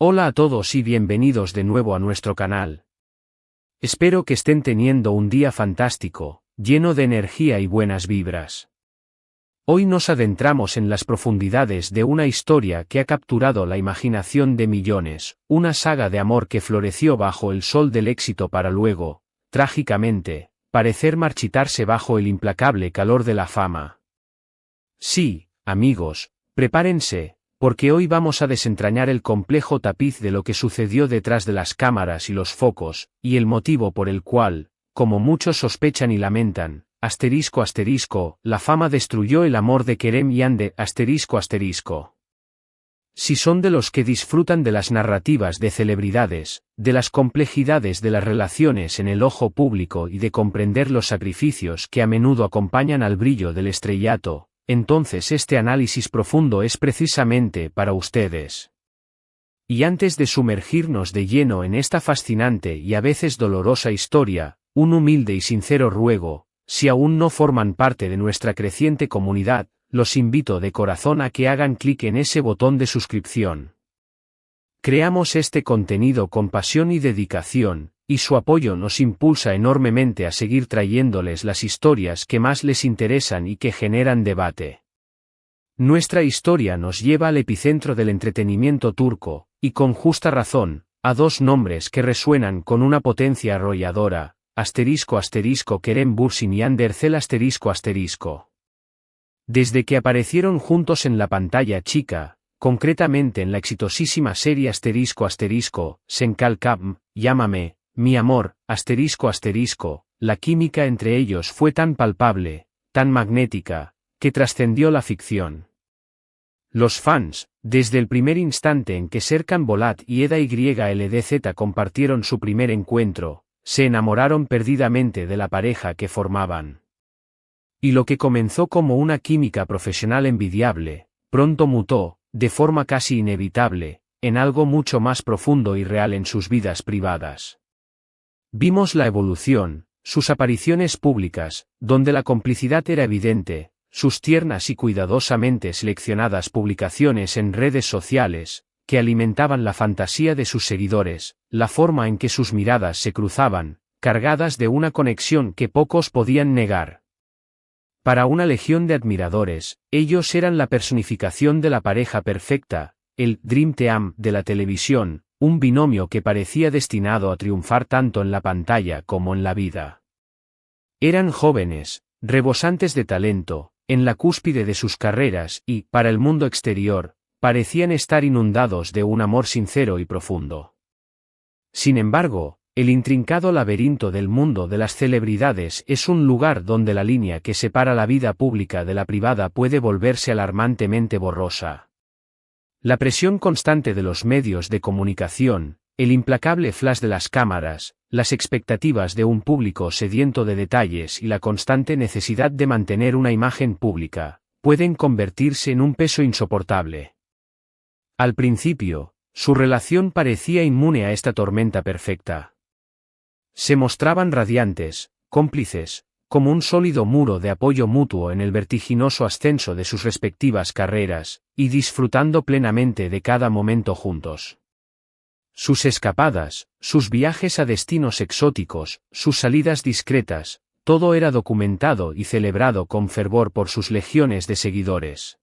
Hola a todos y bienvenidos de nuevo a nuestro canal. Espero que estén teniendo un día fantástico, lleno de energía y buenas vibras. Hoy nos adentramos en las profundidades de una historia que ha capturado la imaginación de millones, una saga de amor que floreció bajo el sol del éxito para luego, trágicamente, parecer marchitarse bajo el implacable calor de la fama. Sí, amigos, prepárense, porque hoy vamos a desentrañar el complejo tapiz de lo que sucedió detrás de las cámaras y los focos, y el motivo por el cual, como muchos sospechan y lamentan, la fama destruyó el amor de Kerem y Hande, Si son de los que disfrutan de las narrativas de celebridades, de las complejidades de las relaciones en el ojo público y de comprender los sacrificios que a menudo acompañan al brillo del estrellato, entonces este análisis profundo es precisamente para ustedes. Y antes de sumergirnos de lleno en esta fascinante y a veces dolorosa historia, un humilde y sincero ruego, si aún no forman parte de nuestra creciente comunidad, los invito de corazón a que hagan clic en ese botón de suscripción. Creamos este contenido con pasión y dedicación, y su apoyo nos impulsa enormemente a seguir trayéndoles las historias que más les interesan y que generan debate. Nuestra historia nos lleva al epicentro del entretenimiento turco, y con justa razón, a dos nombres que resuenan con una potencia arrolladora, Kerem Bürsin y Hande Erçel ***. Desde que aparecieron juntos en la pantalla chica, concretamente en la exitosísima serie Sen Kalkam, Llámame, mi amor, la química entre ellos fue tan palpable, tan magnética, que trascendió la ficción. Los fans, desde el primer instante en que Serkan Bolat y Eda YLDZ compartieron su primer encuentro, se enamoraron perdidamente de la pareja que formaban. Y lo que comenzó como una química profesional envidiable, pronto mutó, de forma casi inevitable, en algo mucho más profundo y real en sus vidas privadas. Vimos la evolución, sus apariciones públicas, donde la complicidad era evidente, sus tiernas y cuidadosamente seleccionadas publicaciones en redes sociales, que alimentaban la fantasía de sus seguidores, la forma en que sus miradas se cruzaban, cargadas de una conexión que pocos podían negar. Para una legión de admiradores, ellos eran la personificación de la pareja perfecta, el Dream Team de la televisión, un binomio que parecía destinado a triunfar tanto en la pantalla como en la vida. Eran jóvenes, rebosantes de talento, en la cúspide de sus carreras y, para el mundo exterior, parecían estar inundados de un amor sincero y profundo. Sin embargo, el intrincado laberinto del mundo de las celebridades es un lugar donde la línea que separa la vida pública de la privada puede volverse alarmantemente borrosa. La presión constante de los medios de comunicación, el implacable flash de las cámaras, las expectativas de un público sediento de detalles y la constante necesidad de mantener una imagen pública, pueden convertirse en un peso insoportable. Al principio, su relación parecía inmune a esta tormenta perfecta. Se mostraban radiantes, cómplices, como un sólido muro de apoyo mutuo en el vertiginoso ascenso de sus respectivas carreras, y disfrutando plenamente de cada momento juntos. Sus escapadas, sus viajes a destinos exóticos, sus salidas discretas, todo era documentado y celebrado con fervor por sus legiones de seguidores.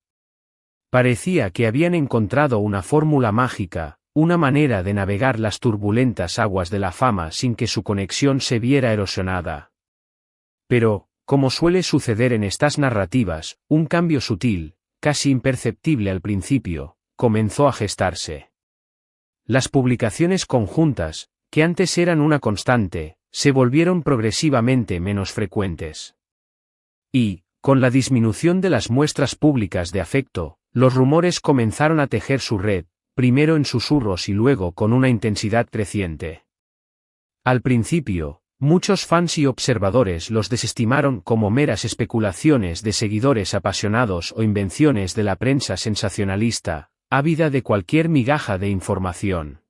Parecía que habían encontrado una fórmula mágica, una manera de navegar las turbulentas aguas de la fama sin que su conexión se viera erosionada. Pero, como suele suceder en estas narrativas, un cambio sutil, casi imperceptible al principio, comenzó a gestarse. Las publicaciones conjuntas, que antes eran una constante, se volvieron progresivamente menos frecuentes. Y, con la disminución de las muestras públicas de afecto, los rumores comenzaron a tejer su red, primero en susurros y luego con una intensidad creciente. Al principio, muchos fans y observadores los desestimaron como meras especulaciones de seguidores apasionados o invenciones de la prensa sensacionalista, ávida de cualquier migaja de información.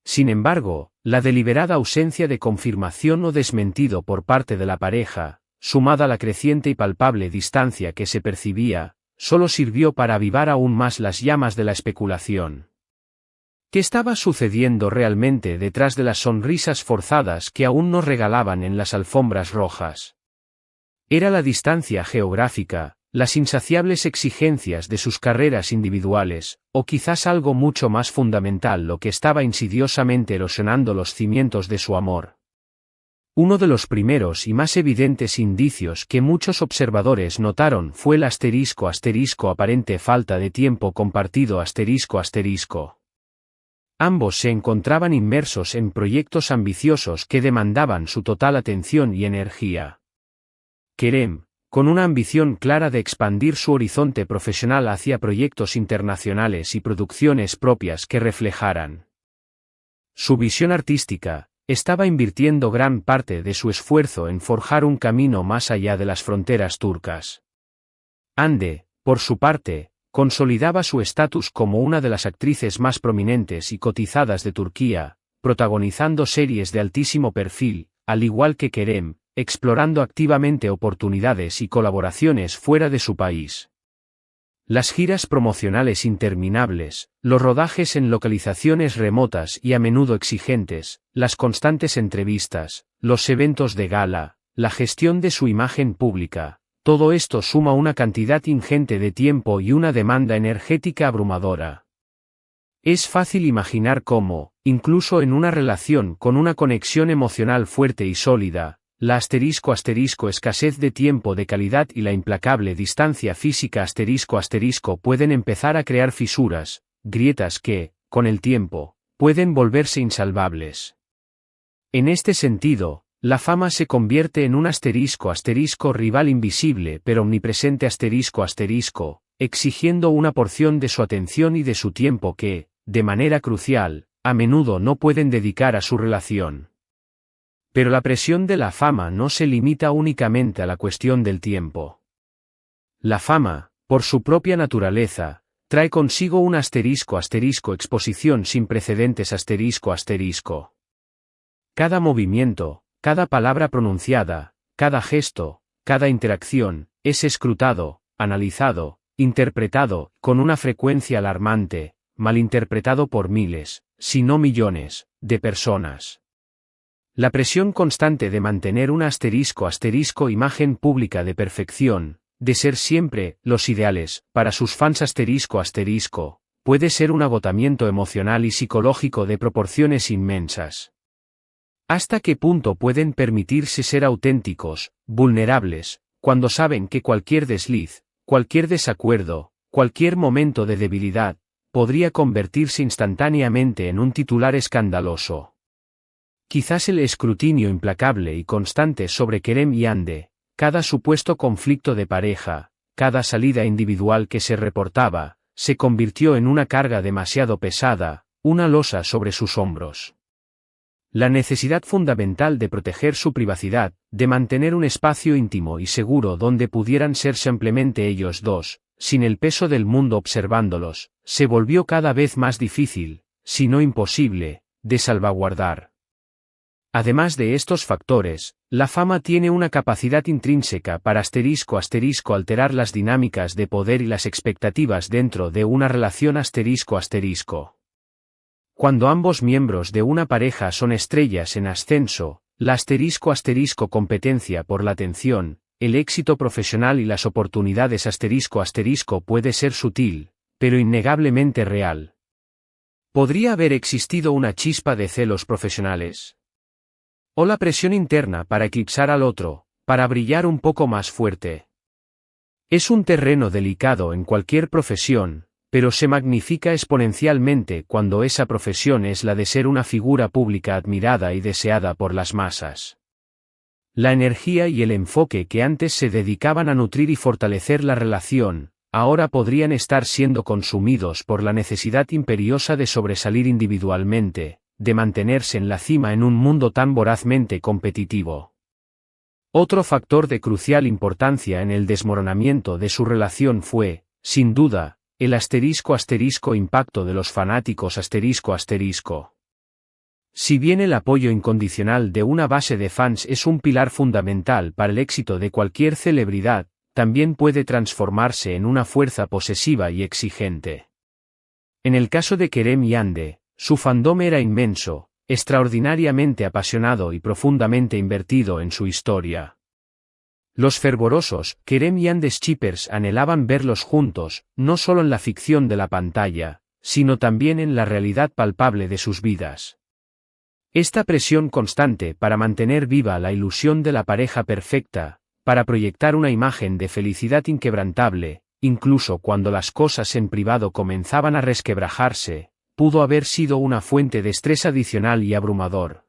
Sin embargo, la deliberada ausencia de confirmación o desmentido por parte de la pareja, sumada a la creciente y palpable distancia que se percibía, solo sirvió para avivar aún más las llamas de la especulación. ¿Qué estaba sucediendo realmente detrás de las sonrisas forzadas que aún nos regalaban en las alfombras rojas? Era la distancia geográfica, las insaciables exigencias de sus carreras individuales, o quizás algo mucho más fundamental lo que estaba insidiosamente erosionando los cimientos de su amor. Uno de los primeros y más evidentes indicios que muchos observadores notaron fue el aparente falta de tiempo compartido Ambos se encontraban inmersos en proyectos ambiciosos que demandaban su total atención y energía. Kerem, con una ambición clara de expandir su horizonte profesional hacia proyectos internacionales y producciones propias que reflejaran su visión artística, estaba invirtiendo gran parte de su esfuerzo en forjar un camino más allá de las fronteras turcas. Hande, por su parte, consolidaba su estatus como una de las actrices más prominentes y cotizadas de Turquía, protagonizando series de altísimo perfil, al igual que Kerem, explorando activamente oportunidades y colaboraciones fuera de su país. Las giras promocionales interminables, los rodajes en localizaciones remotas y a menudo exigentes, las constantes entrevistas, los eventos de gala, la gestión de su imagen pública, todo esto suma una cantidad ingente de tiempo y una demanda energética abrumadora. Es fácil imaginar cómo, incluso en una relación con una conexión emocional fuerte y sólida, la escasez de tiempo de calidad y la implacable distancia física pueden empezar a crear fisuras, grietas que, con el tiempo, pueden volverse insalvables. En este sentido, la fama se convierte en un rival invisible pero omnipresente exigiendo una porción de su atención y de su tiempo que, de manera crucial, a menudo no pueden dedicar a su relación. Pero la presión de la fama no se limita únicamente a la cuestión del tiempo. La fama, por su propia naturaleza, trae consigo una exposición sin precedentes Cada movimiento, cada palabra pronunciada, cada gesto, cada interacción, es escrutado, analizado, interpretado, con una frecuencia alarmante, malinterpretado por miles, si no millones, de personas. La presión constante de mantener una imagen pública de perfección, de ser siempre los ideales, para sus fans puede ser un agotamiento emocional y psicológico de proporciones inmensas. ¿Hasta qué punto pueden permitirse ser auténticos, vulnerables, cuando saben que cualquier desliz, cualquier desacuerdo, cualquier momento de debilidad, podría convertirse instantáneamente en un titular escandaloso? Quizás el escrutinio implacable y constante sobre Kerem y Hande, cada supuesto conflicto de pareja, cada salida individual que se reportaba, se convirtió en una carga demasiado pesada, una losa sobre sus hombros. La necesidad fundamental de proteger su privacidad, de mantener un espacio íntimo y seguro donde pudieran ser simplemente ellos dos, sin el peso del mundo observándolos, se volvió cada vez más difícil, si no imposible, de salvaguardar. Además de estos factores, la fama tiene una capacidad intrínseca para alterar las dinámicas de poder y las expectativas dentro de una relación Cuando ambos miembros de una pareja son estrellas en ascenso, la competencia por la atención, el éxito profesional y las oportunidades puede ser sutil, pero innegablemente real. ¿Podría haber existido una chispa de celos profesionales? ¿O la presión interna para eclipsar al otro, para brillar un poco más fuerte? Es un terreno delicado en cualquier profesión, pero se magnifica exponencialmente cuando esa profesión es la de ser una figura pública admirada y deseada por las masas. La energía y el enfoque que antes se dedicaban a nutrir y fortalecer la relación, ahora podrían estar siendo consumidos por la necesidad imperiosa de sobresalir individualmente, de mantenerse en la cima en un mundo tan vorazmente competitivo. Otro factor de crucial importancia en el desmoronamiento de su relación fue, sin duda, el impacto de los fanáticos Si bien el apoyo incondicional de una base de fans es un pilar fundamental para el éxito de cualquier celebridad, también puede transformarse en una fuerza posesiva y exigente. En el caso de Kerem y Hande, Su fandom era inmenso, extraordinariamente apasionado y profundamente invertido en su historia. Los fervorosos Kerem y The Shippers anhelaban verlos juntos, no solo en la ficción de la pantalla, sino también en la realidad palpable de sus vidas. Esta presión constante para mantener viva la ilusión de la pareja perfecta, para proyectar una imagen de felicidad inquebrantable, incluso cuando las cosas en privado comenzaban a resquebrajarse, pudo haber sido una fuente de estrés adicional y abrumador.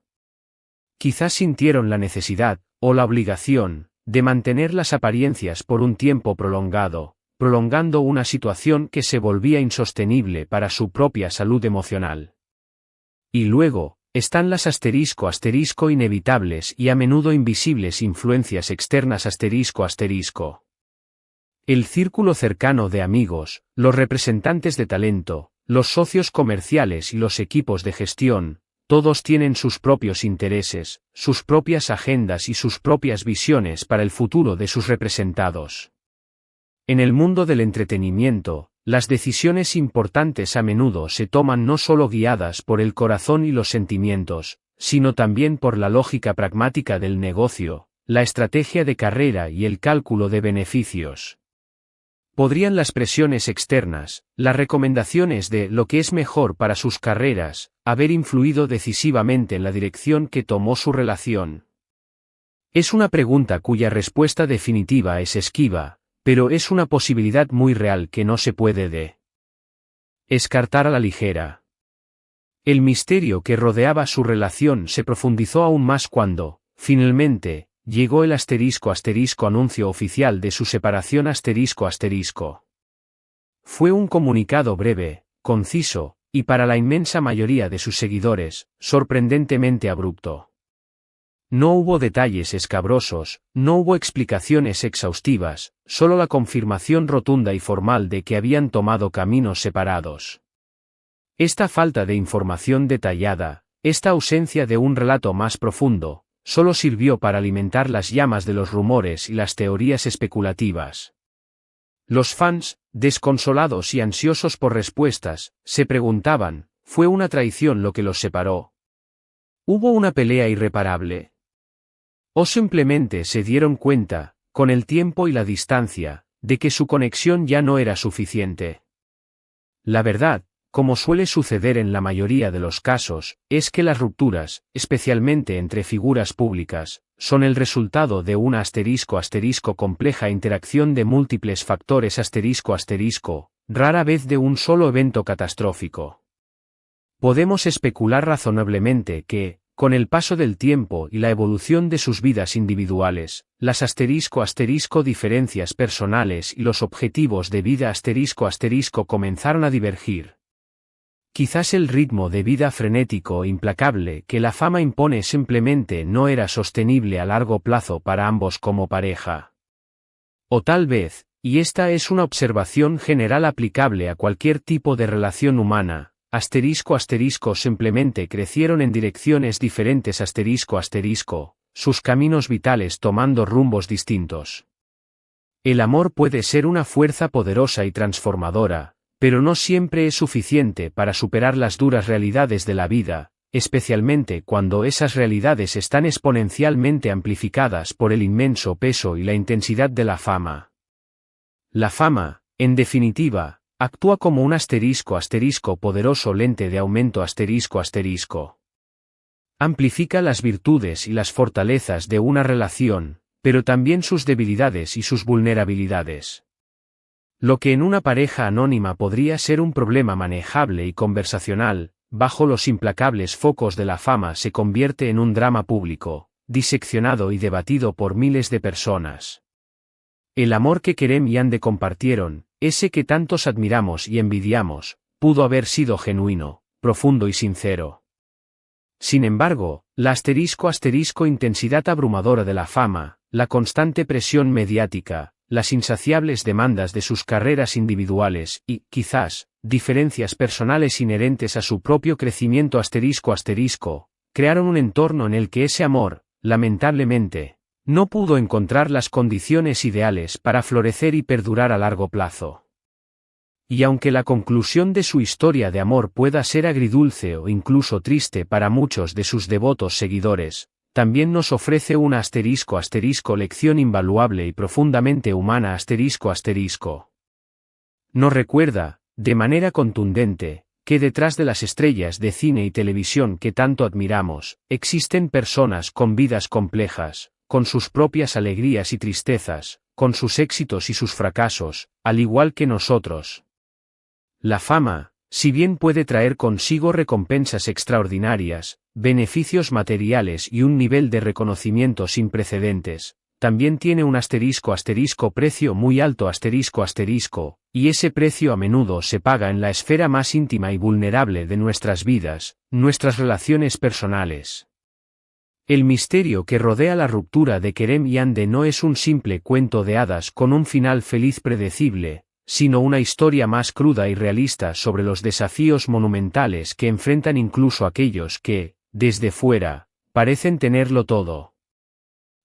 Quizás sintieron la necesidad, o la obligación, de mantener las apariencias por un tiempo prolongado, prolongando una situación que se volvía insostenible para su propia salud emocional. Y luego, están las ** inevitables y a menudo invisibles influencias externas ***. El círculo cercano de amigos, los representantes de talento, los socios comerciales y los equipos de gestión, todos tienen sus propios intereses, sus propias agendas y sus propias visiones para el futuro de sus representados. En el mundo del entretenimiento, las decisiones importantes a menudo se toman no solo guiadas por el corazón y los sentimientos, sino también por la lógica pragmática del negocio, la estrategia de carrera y el cálculo de beneficios. ¿Podrían las presiones externas, las recomendaciones de lo que es mejor para sus carreras, haber influido decisivamente en la dirección que tomó su relación? Es una pregunta cuya respuesta definitiva es esquiva, pero es una posibilidad muy real que no se puede descartar a la ligera. El misterio que rodeaba su relación se profundizó aún más cuando, finalmente, llegó el ** anuncio oficial de su separación ***. Fue un comunicado breve, conciso, y para la inmensa mayoría de sus seguidores, sorprendentemente abrupto. No hubo detalles escabrosos, no hubo explicaciones exhaustivas, solo la confirmación rotunda y formal de que habían tomado caminos separados. Esta falta de información detallada, esta ausencia de un relato más profundo, solo sirvió para alimentar las llamas de los rumores y las teorías especulativas. Los fans, desconsolados y ansiosos por respuestas, se preguntaban, ¿fue una traición lo que los separó? ¿Hubo una pelea irreparable? ¿O simplemente se dieron cuenta, con el tiempo y la distancia, de que su conexión ya no era suficiente? La verdad, como suele suceder en la mayoría de los casos, es que las rupturas, especialmente entre figuras públicas, son el resultado de una ** compleja interacción de múltiples factores ***, rara vez de un solo evento catastrófico. Podemos especular razonablemente que, con el paso del tiempo y la evolución de sus vidas individuales, las ** diferencias personales y los objetivos de vida ** comenzaron a divergir. Quizás el ritmo de vida frenético e implacable que la fama impone simplemente no era sostenible a largo plazo para ambos como pareja. O tal vez, y esta es una observación general aplicable a cualquier tipo de relación humana, ** simplemente crecieron en direcciones diferentes ** sus caminos vitales tomando rumbos distintos. El amor puede ser una fuerza poderosa y transformadora, pero no siempre es suficiente para superar las duras realidades de la vida, especialmente cuando esas realidades están exponencialmente amplificadas por el inmenso peso y la intensidad de la fama. La fama, en definitiva, actúa como un ** poderoso lente de aumento ***. Amplifica las virtudes y las fortalezas de una relación, pero también sus debilidades y sus vulnerabilidades. Lo que en una pareja anónima podría ser un problema manejable y conversacional, bajo los implacables focos de la fama se convierte en un drama público, diseccionado y debatido por miles de personas. El amor que Kerem y Ande compartieron, ese que tantos admiramos y envidiamos, pudo haber sido genuino, profundo y sincero. Sin embargo, la ** intensidad abrumadora de la fama, la constante presión mediática, las insaciables demandas de sus carreras individuales y, quizás, diferencias personales inherentes a su propio crecimiento ** crearon un entorno en el que ese amor, lamentablemente, no pudo encontrar las condiciones ideales para florecer y perdurar a largo plazo. Y aunque la conclusión de su historia de amor pueda ser agridulce o incluso triste para muchos de sus devotos seguidores, también nos ofrece una lección invaluable y profundamente humana Nos recuerda, de manera contundente, que detrás de las estrellas de cine y televisión que tanto admiramos, existen personas con vidas complejas, con sus propias alegrías y tristezas, con sus éxitos y sus fracasos, al igual que nosotros. La fama, si bien puede traer consigo recompensas extraordinarias, beneficios materiales y un nivel de reconocimiento sin precedentes, también tiene un precio muy alto y ese precio a menudo se paga en la esfera más íntima y vulnerable de nuestras vidas, nuestras relaciones personales. El misterio que rodea la ruptura de Kerem y Ande no es un simple cuento de hadas con un final feliz predecible, sino una historia más cruda y realista sobre los desafíos monumentales que enfrentan incluso aquellos que, desde fuera, parecen tenerlo todo.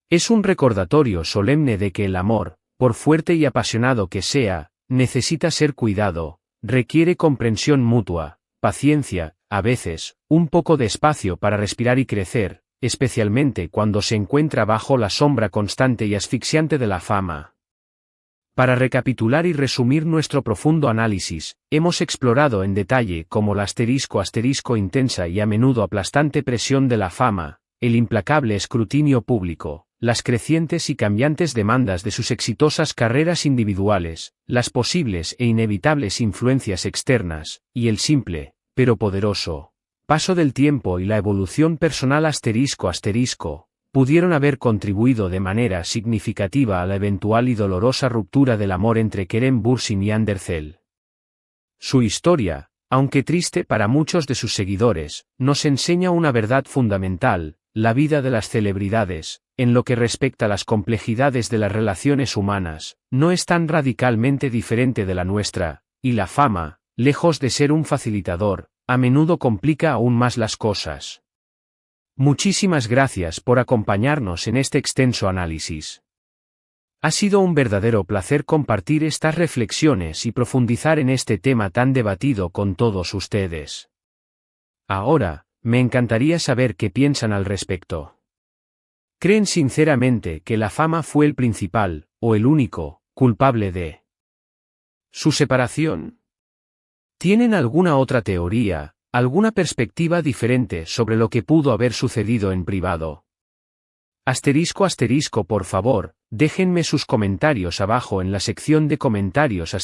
Es un recordatorio solemne de que el amor, por fuerte y apasionado que sea, necesita ser cuidado, requiere comprensión mutua, paciencia, a veces, un poco de espacio para respirar y crecer, especialmente cuando se encuentra bajo la sombra constante y asfixiante de la fama. Para recapitular y resumir nuestro profundo análisis, hemos explorado en detalle cómo la intensa y a menudo aplastante presión de la fama, el implacable escrutinio público, las crecientes y cambiantes demandas de sus exitosas carreras individuales, las posibles e inevitables influencias externas, y el simple, pero poderoso, paso del tiempo y la evolución personal pudieron haber contribuido de manera significativa a la eventual y dolorosa ruptura del amor entre Kerem Bürsin y Anderzel. Su historia, aunque triste para muchos de sus seguidores, nos enseña una verdad fundamental: la vida de las celebridades, en lo que respecta a las complejidades de las relaciones humanas, no es tan radicalmente diferente de la nuestra, y la fama, lejos de ser un facilitador, a menudo complica aún más las cosas. Muchísimas gracias por acompañarnos en este extenso análisis. Ha sido un verdadero placer compartir estas reflexiones y profundizar en este tema tan debatido con todos ustedes. Ahora, me encantaría saber qué piensan al respecto. ¿Creen sinceramente que la fama fue el principal, o el único, culpable de su separación? ¿Tienen alguna otra teoría, alguna perspectiva diferente sobre lo que pudo haber sucedido en privado? Por favor, déjenme sus comentarios abajo en la sección de comentarios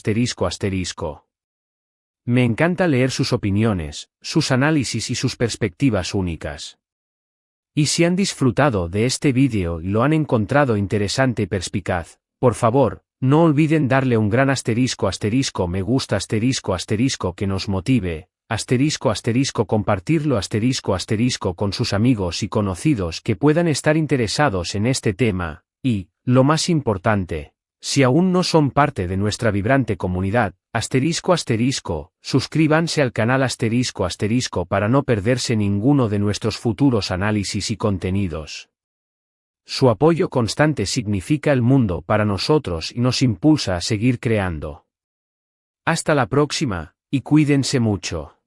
Me encanta leer sus opiniones, sus análisis y sus perspectivas únicas. Y si han disfrutado de este vídeo y lo han encontrado interesante y perspicaz, por favor, no olviden darle un gran me gusta que nos motive, compartirlo con sus amigos y conocidos que puedan estar interesados en este tema, y, lo más importante, si aún no son parte de nuestra vibrante comunidad, suscríbanse al canal para no perderse ninguno de nuestros futuros análisis y contenidos. Su apoyo constante significa el mundo para nosotros y nos impulsa a seguir creando. Hasta la próxima, y cuídense mucho.